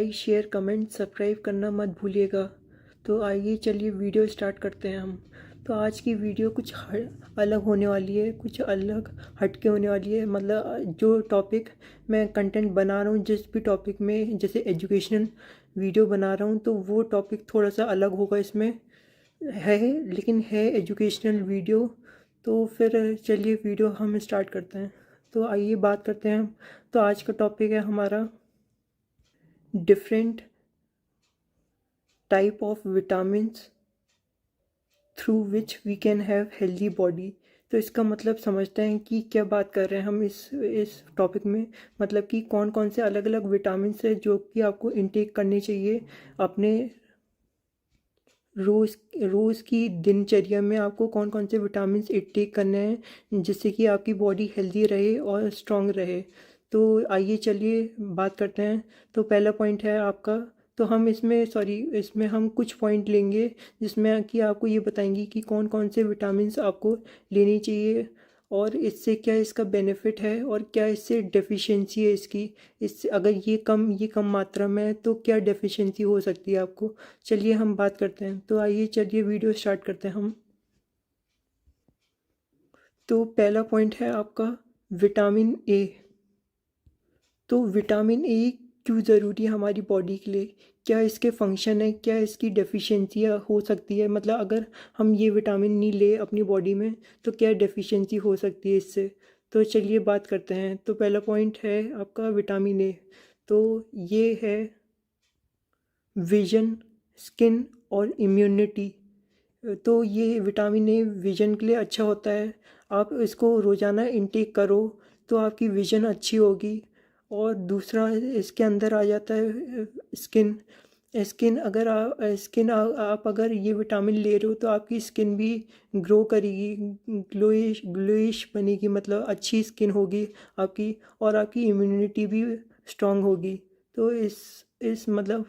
Like share comment subscribe करना मत भूलिएगा। तो आइए चलिए वीडियो स्टार्ट करते हैं हम। तो आज की वीडियो कुछ अलग होने वाली है, कुछ अलग हटके होने वाली है। मतलब जो टॉपिक मैं कंटेंट बना रहा हूँ, जिस भी टॉपिक में जैसे एजुकेशनल वीडियो बना रहा हूँ, तो वो टॉपिक थोड़ा सा अलग होगा इसमें है, लेकिन है एजुकेशनल वीडियो। तो फिर चलिए वीडियो हम स्टार्ट करते हैं। तो आइए बात करते हैं हम। तो आज का टॉपिक है हमारा different type of vitamins through which we can have healthy body. तो इसका मतलब समझते हैं कि क्या बात कर रहे हैं हम इस टॉपिक में। मतलब कि कौन कौन से अलग अलग विटामिन्स है जो कि आपको इनटेक करने चाहिए अपने रोज़ की दिनचर्या में। आपको कौन कौन से विटामिन्स इनटेक करने हैं जिससे कि आपकी बॉडी हेल्दी रहे और स्ट्रांग रहे। तो आइए चलिए बात करते हैं। तो पहला पॉइंट है आपका। तो हम इसमें हम कुछ पॉइंट लेंगे जिसमें कि आपको ये बताएंगे कि कौन कौन से विटामिन्स आपको लेने चाहिए और इससे क्या इसका बेनिफिट है और क्या इससे डेफिशिएंसी है इसकी। इससे अगर ये कम मात्रा में है तो क्या डेफिशिएंसी हो सकती है आपको। चलिए हम बात करते हैं। तो आइए चलिए वीडियो स्टार्ट करते हैं हम। तो पहला पॉइंट है आपका विटामिन ए। तो विटामिन ए क्यों ज़रूरी है हमारी बॉडी के लिए, क्या इसके फंक्शन है, क्या इसकी डेफिशिएंसियाँ हो सकती है। मतलब अगर हम ये विटामिन नहीं ले अपनी बॉडी में तो क्या डेफिशिएंसी हो सकती है इससे। तो चलिए बात करते हैं। तो पहला पॉइंट है आपका विटामिन ए। तो ये है विजन, स्किन और इम्यूनिटी। तो ये विटामिन ए विज़न के लिए अच्छा होता है। आप इसको रोज़ाना इंटेक करो तो आपकी विज़न अच्छी होगी। और दूसरा इसके अंदर आ जाता है स्किन। आप अगर ये विटामिन ले रहे हो तो आपकी स्किन भी ग्रो करेगी, ग्लोइश ग्लोइश बनेगी, मतलब अच्छी स्किन होगी आपकी। और आपकी इम्यूनिटी भी स्ट्रांग होगी। तो इस मतलब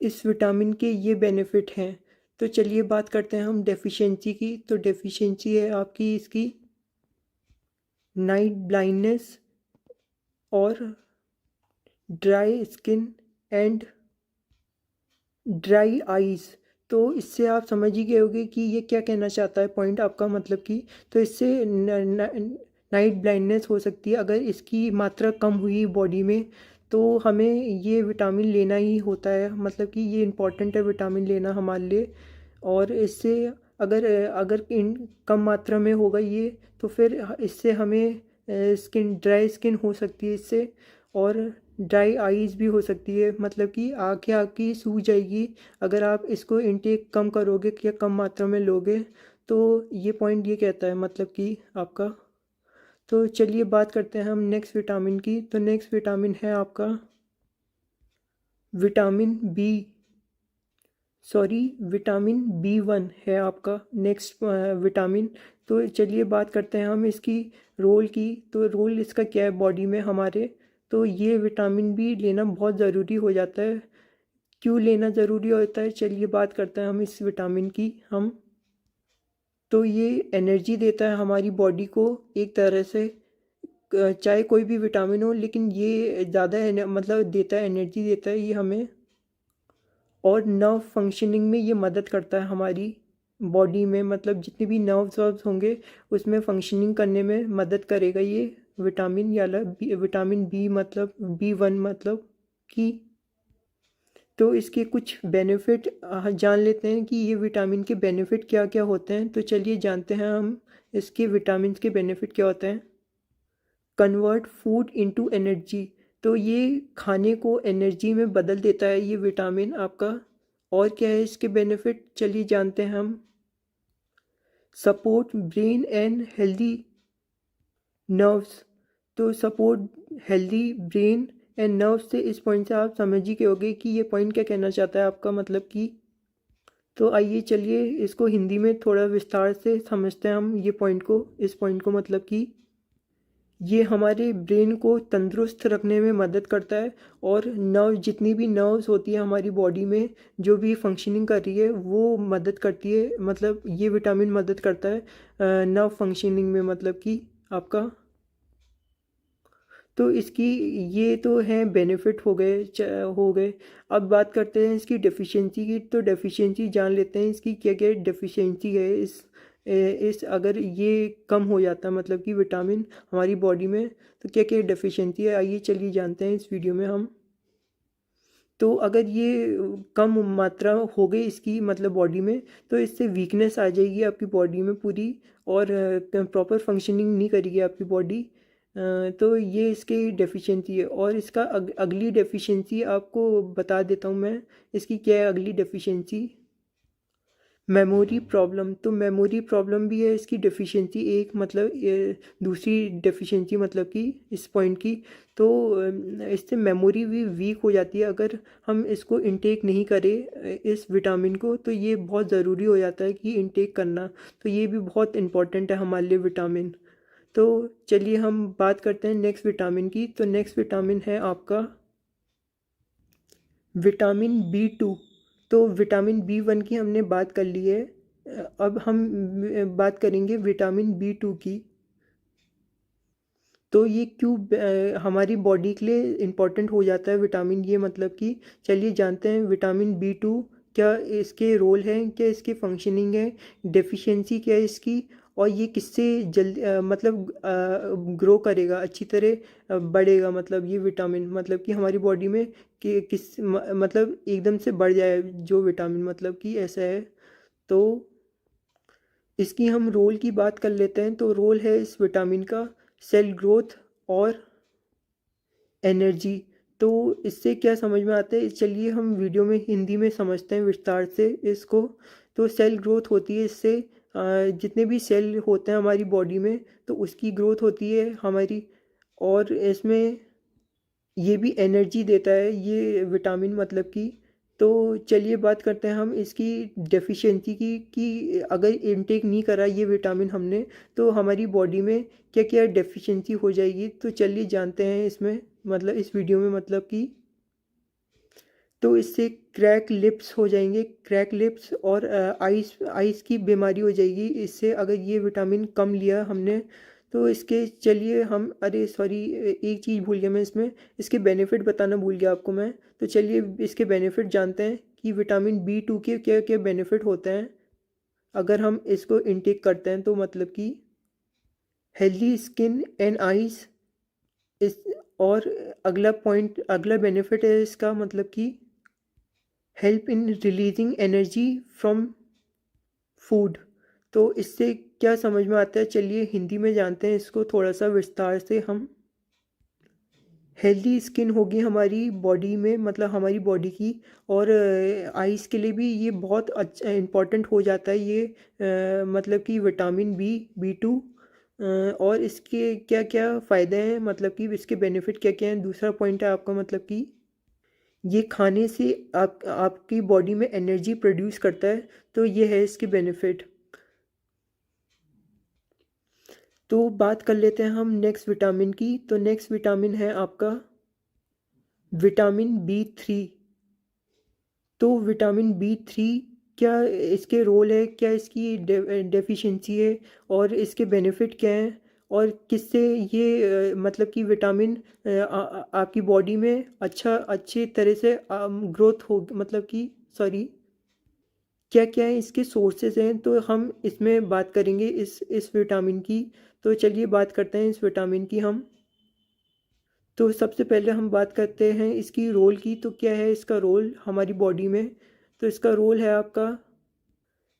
इस विटामिन के ये बेनिफिट हैं। तो चलिए बात करते हैं हम डेफिशिएंसी की। तो डेफिशिएंसी है आपकी इसकी नाइट ब्लाइंडनेस और dry skin and dry eyes. तो इससे आप समझ ही गए होंगे कि ये क्या कहना चाहता है पॉइंट आपका। मतलब कि तो इससे नाइट ब्लाइंडनेस हो सकती है अगर इसकी मात्रा कम हुई बॉडी में। तो हमें ये विटामिन लेना ही होता है। मतलब कि ये इम्पॉर्टेंट है विटामिन लेना हमारे लिए। और इससे अगर अगर इन कम मात्रा में होगा ये तो फिर इससे हमें ड्राई स्किन हो सकती है इससे। और ड्राई आइज़ भी हो सकती है, मतलब कि आँखें आपकी सूज जाएगी अगर आप इसको इनटेक कम करोगे या कम मात्रा में लोगे। तो ये पॉइंट ये कहता है मतलब कि आपका। तो चलिए बात करते हैं हम नेक्स्ट विटामिन की। तो नेक्स्ट विटामिन है आपका vitamin B, sorry vitamin B 1 है आपका नेक्स्ट विटामिन। तो चलिए बात करते हैं हम इसकी रोल की। तो रोल इसका क्या है बॉडी में हमारे। तो ये विटामिन बी लेना बहुत ज़रूरी हो जाता है। क्यों लेना ज़रूरी होता है, चलिए बात करते हैं हम इस विटामिन की हम। तो ये एनर्जी देता है हमारी बॉडी को एक तरह से। चाहे कोई भी विटामिन हो लेकिन ये ज़्यादा मतलब देता है, एनर्जी देता है ये हमें। और नर्व फंक्शनिंग में ये मदद करता है हमारी बॉडी में। मतलब जितने भी नर्व्स वर्व्स होंगे उसमें फंक्शनिंग करने में मदद करेगा ये विटामिन। विटामिन बी मतलब बी 1 मतलब कि। तो इसके कुछ बेनिफिट जान लेते हैं कि ये विटामिन के बेनिफिट क्या क्या होते हैं। तो चलिए जानते हैं हम इसके विटामिन के बेनिफिट क्या होते हैं। Convert food into energy. तो ये खाने को एनर्जी में बदल देता है ये विटामिन आपका। और क्या है इसके बेनिफिट, चलिए जानते हैं हम। Support brain and healthy nerves. तो support healthy brain and nerves से इस पॉइंट से आप समझ ही गए होंगे कि ये पॉइंट क्या कहना चाहता है आपका। मतलब कि तो आइए चलिए इसको हिंदी में थोड़ा विस्तार से समझते हैं हम ये पॉइंट को। इस पॉइंट को मतलब कि ये हमारे ब्रेन को तंदुरुस्त रखने में मदद करता है। और जितनी भी नर्व्स होती है हमारी बॉडी में जो भी फंक्शनिंग कर रही है वो मदद करती है। मतलब ये विटामिन मदद करता है नर्व फंक्शनिंग में, मतलब कि आपका। तो इसकी ये तो हैं बेनिफिट हो गए। अब बात करते हैं इसकी डेफिशिएंसी की। तो डेफिशिएंसी जान लेते हैं इसकी क्या क्या डेफिशिएंसी है। इस अगर ये कम हो जाता है मतलब कि विटामिन हमारी बॉडी में, तो क्या क्या डेफिशिएंसी है, आइए चलिए जानते हैं इस वीडियो में हम। तो अगर ये कम मात्रा हो गई इसकी मतलब बॉडी में, तो इससे वीकनेस आ जाएगी आपकी बॉडी में पूरी, और प्रॉपर फंक्शनिंग नहीं करेगी आपकी बॉडी। तो ये इसकी डेफिशिएंसी है। और इसका अगली डेफिशिएंसी आपको बता देता हूँ मैं, इसकी क्या है अगली डेफिशिएंसी। Memory problem. तो मेमोरी प्रॉब्लम भी है इसकी डेफिशिएंसी एक, मतलब ये दूसरी डेफिशिएंसी मतलब कि इस पॉइंट की। तो इससे मेमोरी भी वीक हो जाती है अगर हम इसको इनटेक नहीं करें इस विटामिन को। तो ये बहुत ज़रूरी हो जाता है कि इनटेक करना। तो ये भी बहुत इम्पॉर्टेंट है हमारे लिए विटामिन। तो चलिए हम बात करते हैं नेक्स्ट विटामिन की। तो नेक्स्ट विटामिन है आपका विटामिन बी 2। तो विटामिन बी 1 की हमने बात कर ली है। अब हम बात करेंगे विटामिन बी 2 की। तो ये क्यों हमारी बॉडी के लिए इम्पोर्टेंट हो जाता है विटामिन, ये मतलब कि चलिए जानते हैं विटामिन बी 2 क्या इसके रोल हैं, क्या इसकी फंक्शनिंग है, डेफिशिएंसी क्या है इसकी, और ये किससे जल्दी मतलब ग्रो करेगा अच्छी तरह, बढ़ेगा मतलब ये विटामिन मतलब कि हमारी बॉडी में कि मतलब एकदम से बढ़ जाए जो विटामिन मतलब कि ऐसा है। तो इसकी हम रोल की बात कर लेते हैं। तो रोल है इस विटामिन का सेल ग्रोथ और एनर्जी। तो इससे क्या समझ में आता है, चलिए हम वीडियो में हिंदी में समझते हैं विस्तार से इसको। तो सेल ग्रोथ होती है इससे, जितने भी सेल होते हैं हमारी बॉडी में तो उसकी ग्रोथ होती है हमारी। और इसमें ये भी एनर्जी देता है ये विटामिन मतलब कि। तो चलिए बात करते हैं हम इसकी डेफिशिएंसी की कि अगर इनटेक नहीं करा ये विटामिन हमने, तो हमारी बॉडी में क्या क्या डेफिशिएंसी हो जाएगी। तो चलिए जानते हैं इसमें मतलब इस वीडियो में मतलब कि। तो इससे क्रैक लिप्स हो जाएंगे, क्रैक लिप्स, और आइस आइस की बीमारी हो जाएगी इससे अगर ये विटामिन कम लिया हमने। तो इसके चलिए हम, अरे सॉरी एक चीज़ भूल गया मैं इसमें, इसके बेनिफिट बताना भूल गया आपको मैं। तो चलिए इसके बेनिफिट जानते हैं कि विटामिन बी 2 के क्या क्या बेनिफिट होते हैं अगर हम इसको इनटेक करते हैं। तो मतलब कि हेल्दी स्किन एंड आइज इस, और अगला पॉइंट अगला बेनिफिट है इसका मतलब कि help in releasing energy from food. तो इससे क्या समझ में आता है, चलिए हिंदी में जानते हैं इसको थोड़ा सा विस्तार से हम। हेल्दी स्किन होगी हमारी बॉडी में मतलब हमारी बॉडी की, और आइज़ के लिए भी ये बहुत अच्छा इम्पॉर्टेंट हो जाता है ये, मतलब कि विटामिन बी 2। और इसके क्या क्या फ़ायदे हैं मतलब कि इसके बेनिफिट क्या क्या हैं, दूसरा पॉइंट है आपका मतलब कि ये खाने से आपकी बॉडी में एनर्जी प्रोड्यूस करता है। तो ये है इसके बेनिफिट। तो बात कर लेते हैं हम नेक्स्ट विटामिन की। तो नेक्स्ट विटामिन है आपका विटामिन बी 3। तो विटामिन बी 3 क्या इसके रोल है, क्या इसकी डेफिशिएंसी है, और इसके बेनिफिट क्या हैं, और किससे ये मतलब कि विटामिन आपकी बॉडी में अच्छी तरह से ग्रोथ हो मतलब कि सॉरी क्या क्या है इसके सोर्सेज हैं। तो हम इसमें बात करेंगे इस विटामिन की। तो चलिए बात करते हैं इस विटामिन की हम। तो सबसे पहले हम बात करते हैं इसकी रोल की। तो क्या है इसका रोल हमारी बॉडी में। तो इसका रोल है आपका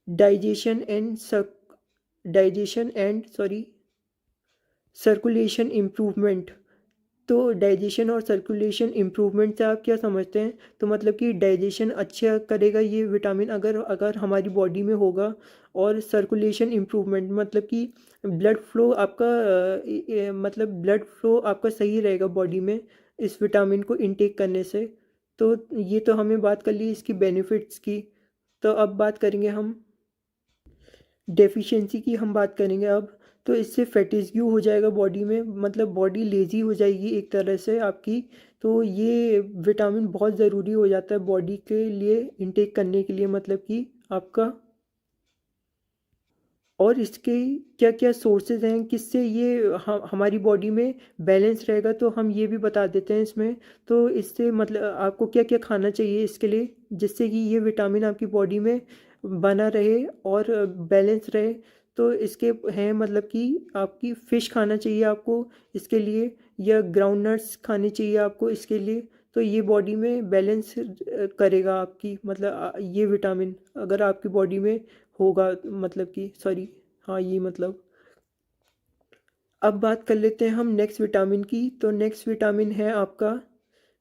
digestion and digestion and sorry circulation improvement. तो डाइजेशन और सर्कुलेशन इम्प्रूवमेंट से आप क्या समझते हैं, तो मतलब कि डाइजेशन अच्छा करेगा ये विटामिन अगर अगर हमारी बॉडी में होगा। और सर्कुलेशन इम्प्रूवमेंट मतलब कि ब्लड फ्लो आपका मतलब ब्लड फ्लो आपका सही रहेगा बॉडी में इस विटामिन को इनटेक करने से। तो ये तो हमें बात कर ली इसकी बेनिफिट्स की। तो अब बात करेंगे हम डेफिशिएंसी की, हम बात करेंगे अब। तो इससे फैटिग्यू हो जाएगा बॉडी में, मतलब बॉडी लेज़ी हो जाएगी एक तरह से आपकी। तो ये विटामिन बहुत ज़रूरी हो जाता है बॉडी के लिए इनटेक करने के लिए मतलब कि आपका। और इसके क्या क्या सोर्सेज हैं, किससे ये हमारी बॉडी में बैलेंस रहेगा, तो हम ये भी बता देते हैं इसमें। तो इससे मतलब आपको क्या क्या खाना चाहिए इसके लिए, जिससे कि ये विटामिन आपकी बॉडी में बना रहे और बैलेंस रहे। तो इसके हैं मतलब कि आपकी फ़िश खाना चाहिए आपको इसके लिए, या ग्राउंड नट्स खाने चाहिए आपको इसके लिए। तो ये बॉडी में बैलेंस करेगा आपकी मतलब ये विटामिन अगर आपकी बॉडी में होगा, मतलब कि सॉरी, हाँ ये मतलब। अब बात कर लेते हैं हम नेक्स्ट विटामिन की। तो नेक्स्ट विटामिन है आपका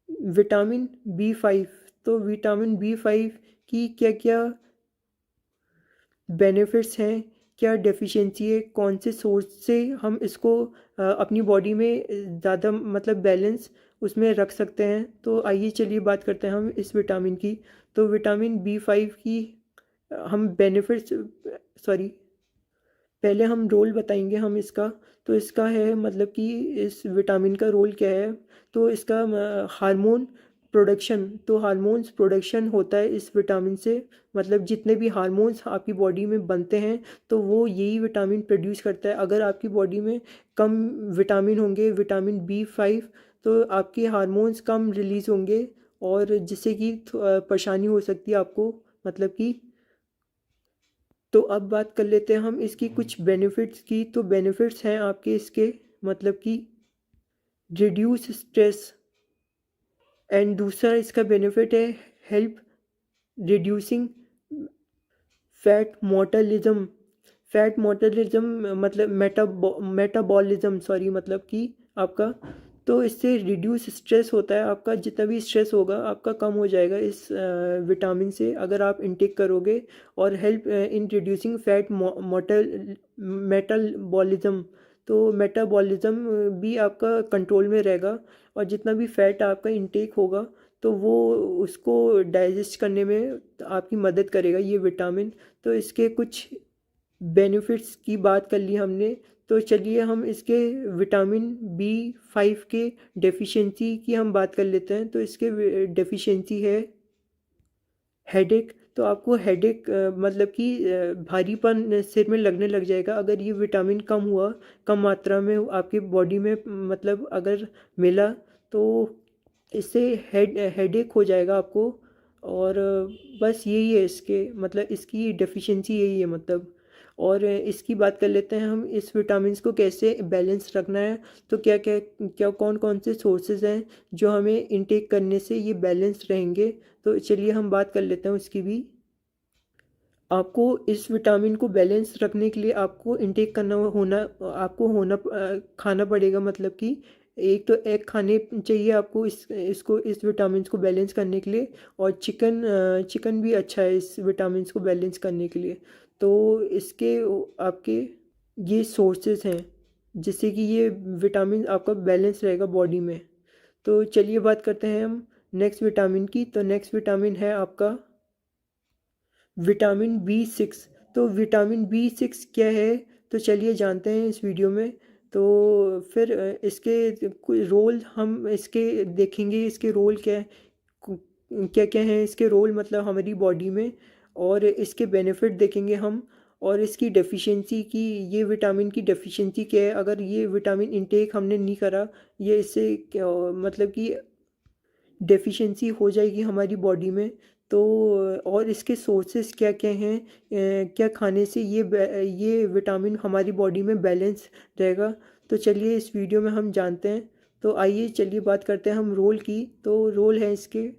विटामिन बी 5। तो विटामिन बी 5 की क्या क्या बेनिफिट्स हैं, क्या डेफिशिएंसी है, कौन से सोर्स से हम इसको अपनी बॉडी में ज़्यादा मतलब बैलेंस उसमें रख सकते हैं। तो आइए चलिए बात करते हैं हम इस विटामिन की। तो विटामिन बी 5 की हम बेनिफिट्स, सॉरी, पहले हम रोल बताएंगे हम इसका। तो इसका है मतलब कि इस विटामिन का रोल क्या है। तो इसका हार्मोन प्रोडक्शन, तो हार्मोन्स प्रोडक्शन होता है इस विटामिन से। मतलब जितने भी हार्मोन्स आपकी बॉडी में बनते हैं तो वो यही विटामिन प्रोड्यूस करता है। अगर आपकी बॉडी में कम विटामिन होंगे, विटामिन बी 5, तो आपके हार्मोन्स कम रिलीज़ होंगे और जिससे कि परेशानी हो सकती है आपको, मतलब कि। तो अब बात कर लेते हैं हम इसकी कुछ बेनिफिट्स की। तो बेनिफिट्स हैं आपके इसके मतलब कि रिड्यूस स्ट्रेस, एंड दूसरा इसका बेनिफिट है हेल्प रिड्यूसिंग फैट मोटालिज्म। फैट मोटालिज्म मतलब मेटाबॉलिज्म, सॉरी, मतलब कि आपका। तो इससे रिड्यूस स्ट्रेस होता है आपका, जितना भी स्ट्रेस होगा आपका कम हो जाएगा इस विटामिन से अगर आप इनटेक करोगे। और हेल्प इन रिड्यूसिंग फैट मोटल मेटाबॉलिज्म। तो मेटाबॉलिज्म भी आपका कंट्रोल में रहेगा, और जितना भी फैट आपका इनटेक होगा तो वो उसको डाइजेस्ट करने में आपकी मदद करेगा ये विटामिन। तो इसके कुछ बेनिफिट्स की बात कर ली हमने। तो चलिए हम इसके विटामिन बी 5 के डेफिशिएंसी की हम बात कर लेते हैं। तो इसके डेफिशिएंसी है हेडेक। तो आपको हेडेक मतलब कि भारीपन सिर में लगने लग जाएगा अगर ये विटामिन कम हुआ, कम मात्रा में आपकी बॉडी में मतलब अगर मिला, तो इससे हेडेक हो जाएगा आपको। और बस यही है इसके मतलब इसकी डेफिशिएंसी यही है मतलब। और इसकी बात कर लेते हैं हम इस विटामिन्स को कैसे बैलेंस रखना है। तो क्या क्या क्या कौन कौन से सोर्सेज हैं जो हमें इनटेक करने से ये बैलेंस रहेंगे। तो चलिए हम बात कर लेते हैं उसकी भी। आपको इस विटामिन को बैलेंस रखने के लिए आपको इनटेक करना होना आपको होना खाना पड़ेगा, मतलब कि एक तो एग खाने चाहिए आपको इसको इस विटामिन्स को बैलेंस करने के लिए। और चिकन भी अच्छा है इस विटामिन्स को बैलेंस करने के लिए। तो इसके आपके ये सोर्सेज हैं जिससे कि ये विटामिन आपका बैलेंस रहेगा बॉडी में। तो चलिए बात करते हैं हम नेक्स्ट विटामिन की। तो नेक्स्ट विटामिन है आपका विटामिन बी 6। तो विटामिन बी 6 क्या है, तो चलिए जानते हैं इस वीडियो में। तो फिर इसके कोई रोल हम इसके देखेंगे, इसके रोल क्या है, क्या क्या हैं इसके रोल मतलब हमारी बॉडी में। और इसके बेनिफिट देखेंगे हम। और इसकी डेफिशिएंसी की, ये विटामिन की डेफिशिएंसी क्या है अगर ये विटामिन इंटेक हमने नहीं करा, ये इससे मतलब कि डेफिशिएंसी हो जाएगी हमारी बॉडी में। तो और इसके सोर्सेस क्या क्या हैं, क्या खाने से ये विटामिन हमारी बॉडी में बैलेंस रहेगा। तो चलिए इस वीडियो में हम जानते हैं। तो आइए चलिए बात करते हैं हम रोल की। तो रोल है इसके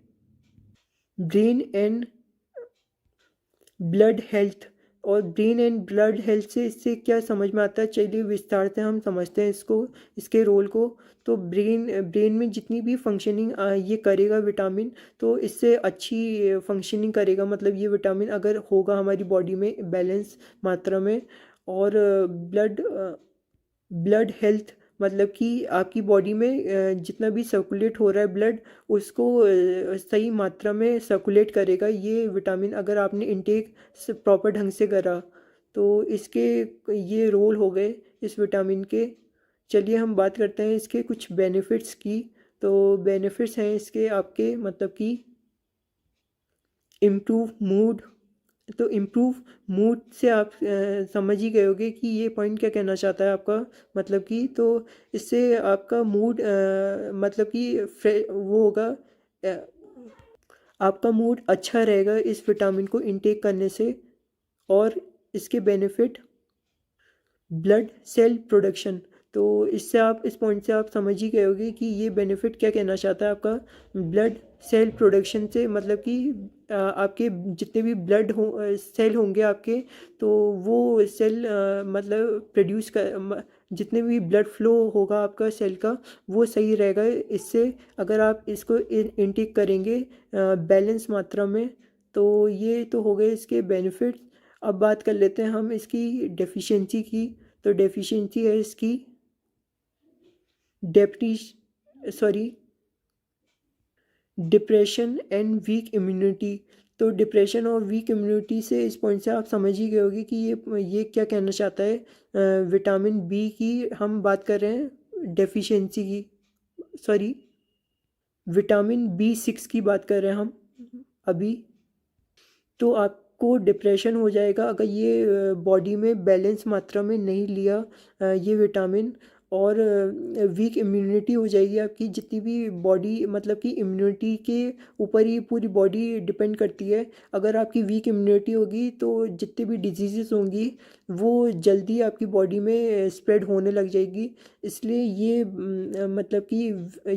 ब्रेन एंड ब्लड हेल्थ। और ब्रेन एंड ब्लड हेल्थ से इससे क्या समझ में आता है, चलिए विस्तार से हम समझते हैं इसको, इसके रोल को। तो ब्रेन में जितनी भी फंक्शनिंग ये करेगा विटामिन, तो इससे अच्छी फंक्शनिंग करेगा मतलब ये विटामिन अगर होगा हमारी बॉडी में बैलेंस मात्रा में। और ब्लड ब्लड हेल्थ मतलब कि आपकी बॉडी में जितना भी सर्कुलेट हो रहा है ब्लड, उसको सही मात्रा में सर्कुलेट करेगा ये विटामिन अगर आपने इनटेक प्रॉपर ढंग से करा। तो इसके ये रोल हो गए इस विटामिन के। चलिए हम बात करते हैं इसके कुछ बेनिफिट्स की। तो बेनिफिट्स हैं इसके आपके मतलब कि इम्प्रूव मूड, तो इम्प्रूव मूड से आप समझ ही गए होगे कि ये पॉइंट क्या कहना चाहता है आपका, मतलब कि तो इससे आपका मूड मतलब कि वो होगा, अ, आपका मूड अच्छा रहेगा इस विटामिन को इनटेक करने से। और इसके बेनिफिट, ब्लड सेल प्रोडक्शन। तो इससे आप इस पॉइंट से आप समझ ही गए होगे कि ये बेनिफिट क्या कहना चाहता है आपका। ब्लड सेल प्रोडक्शन से मतलब कि आपके जितने भी ब्लड हो सेल होंगे आपके, तो वो सेल मतलब प्रोड्यूस कर जितने भी ब्लड फ्लो होगा आपका सेल का, वो सही रहेगा इससे, अगर आप इसको इनटेक करेंगे बैलेंस मात्रा में। तो ये तो हो गए इसके बेनिफिट्स। अब बात कर लेते हैं हम इसकी डेफिशिएंसी की। तो डेफिशिएंसी है इसकी डेप्टी sorry depression and weak immunity. तो डिप्रेशन और वीक इम्यूनिटी से इस पॉइंट से आप समझ ही गए होगे कि ये क्या कहना चाहता है। विटामिन बी की हम बात कर रहे हैं डेफिशिएंसी की, सॉरी विटामिन बी 6 की बात कर रहे हैं हम अभी। तो आपको डिप्रेशन हो जाएगा अगर ये बॉडी में बैलेंस मात्रा में नहीं लिया ये विटामिन। और वीक इम्यूनिटी हो जाएगी आपकी, जितनी भी बॉडी मतलब कि इम्यूनिटी के ऊपर ही पूरी बॉडी डिपेंड करती है। अगर आपकी वीक इम्यूनिटी होगी तो जितनी भी डिजीज़ होंगी वो जल्दी आपकी बॉडी में स्प्रेड होने लग जाएगी। इसलिए ये मतलब कि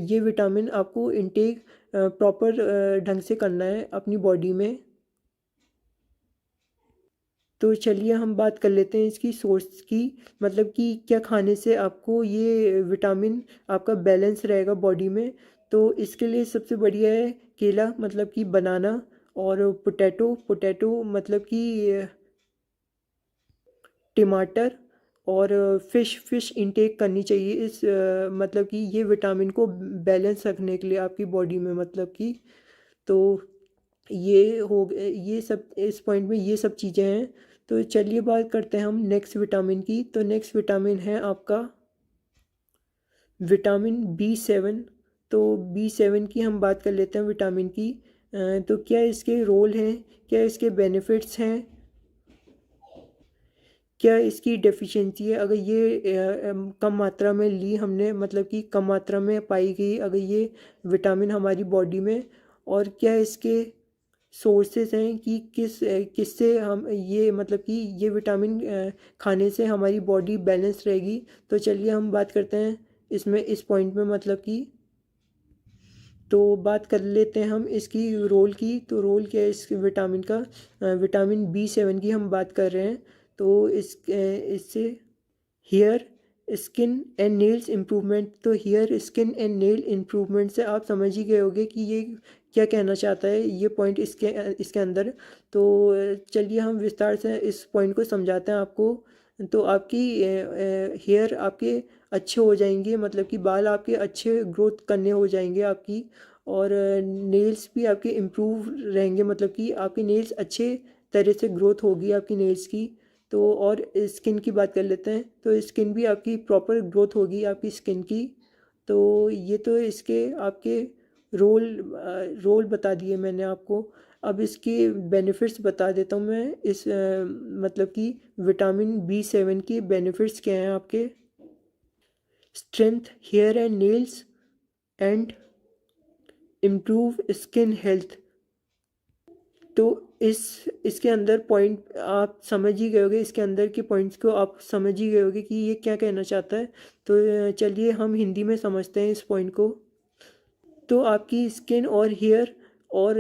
ये विटामिन आपको इनटेक प्रॉपर ढंग से करना है अपनी बॉडी में। तो चलिए हम बात कर लेते हैं इसकी सोर्स की, मतलब कि क्या खाने से आपको ये विटामिन आपका बैलेंस रहेगा बॉडी में। तो इसके लिए सबसे बढ़िया है केला, मतलब कि बनाना। और पोटैटो, पोटैटो मतलब कि टमाटर। और फ़िश, फ़िश इंटेक करनी चाहिए इस मतलब कि ये विटामिन को बैलेंस रखने के लिए आपकी बॉडी में, मतलब कि तो ये हो गए ये सब, इस पॉइंट में ये सब चीज़ें हैं। तो चलिए बात करते हैं हम नेक्स्ट विटामिन की। तो नेक्स्ट विटामिन है आपका विटामिन बी 7। तो बी 7 की हम बात कर लेते हैं विटामिन की। तो क्या इसके रोल हैं, क्या इसके बेनिफिट्स हैं, क्या इसकी डेफिशिएंसी है अगर ये कम मात्रा में ली हमने, मतलब कि कम मात्रा में पाई गई अगर ये विटामिन हमारी बॉडी में। और क्या इसके सोर्सेस हैं कि किससे हम ये मतलब कि ये विटामिन खाने से हमारी बॉडी बैलेंस रहेगी। तो चलिए हम बात करते हैं इसमें इस पॉइंट में, मतलब कि तो बात कर लेते हैं हम इसकी रोल की। तो रोल क्या है इस विटामिन का, विटामिन बी 7 की हम बात कर रहे हैं। तो इससे hair skin and nails improvement. तो hair skin and nail improvement से आप समझ ही गए होंगे कि ये क्या कहना चाहता है ये पॉइंट इसके इसके अंदर। तो चलिए हम विस्तार से इस पॉइंट को समझाते हैं आपको। तो आपकी हेयर आपके अच्छे हो जाएंगे, मतलब कि बाल आपके अच्छे ग्रोथ करने हो जाएंगे आपकी। और नेल्स भी आपके इम्प्रूव रहेंगे, मतलब कि आपके नेल्स अच्छे तरह से ग्रोथ होगी आपकी नेल्स की। तो और स्किन की बात कर लेते हैं। तो स्किन भी आपकी प्रॉपर ग्रोथ होगी आपकी स्किन की। तो ये तो इसके आपके रोल बता दिए मैंने आपको। अब इसके बेनिफिट्स बता देता हूँ मैं इस मतलब कि विटामिन बी 7 के बेनिफिट्स क्या हैं आपके। Strength hair and nails and improve skin health. तो इस इसके अंदर पॉइंट आप समझ ही गए होगे, इसके अंदर के पॉइंट्स को आप समझ ही गए होगे कि ये क्या कहना चाहता है। तो चलिए हम हिंदी में समझते हैं इस पॉइंट को। तो आपकी स्किन और हेयर और